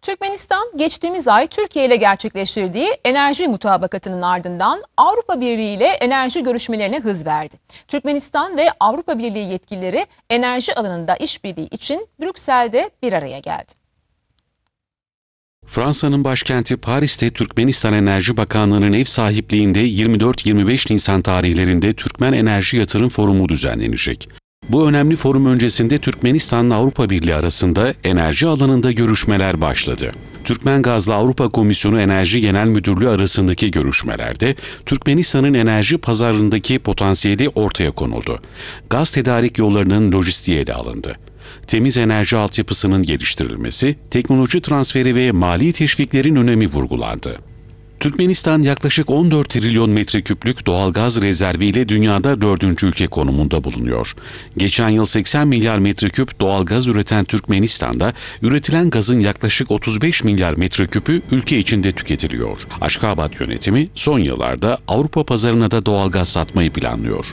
Türkmenistan geçtiğimiz ay Türkiye ile gerçekleştirdiği enerji mutabakatının ardından Avrupa Birliği ile enerji görüşmelerine hız verdi. Türkmenistan ve Avrupa Birliği yetkilileri enerji alanında işbirliği için Brüksel'de bir araya geldi. Fransa'nın başkenti Paris'te Türkmenistan Enerji Bakanlığı'nın ev sahipliğinde 24-25 Nisan tarihlerinde Türkmen Enerji Yatırım Forumu düzenlenecek. Bu önemli forum öncesinde Türkmenistan'la Avrupa Birliği arasında enerji alanında görüşmeler başladı. Türkmen Gaz'la Avrupa Komisyonu Enerji Genel Müdürlüğü arasındaki görüşmelerde Türkmenistan'ın enerji pazarındaki potansiyeli ortaya konuldu. Gaz tedarik yollarının lojistiği ele alındı. Temiz enerji altyapısının geliştirilmesi, teknoloji transferi ve mali teşviklerin önemi vurgulandı. Türkmenistan yaklaşık 14 trilyon metreküplük doğal gaz rezerviyle dünyada 4. ülke konumunda bulunuyor. Geçen yıl 80 milyar metreküp doğal gaz üreten Türkmenistan'da üretilen gazın yaklaşık 35 milyar metreküpü ülke içinde tüketiliyor. Aşkabat yönetimi son yıllarda Avrupa pazarına da doğal gaz satmayı planlıyor.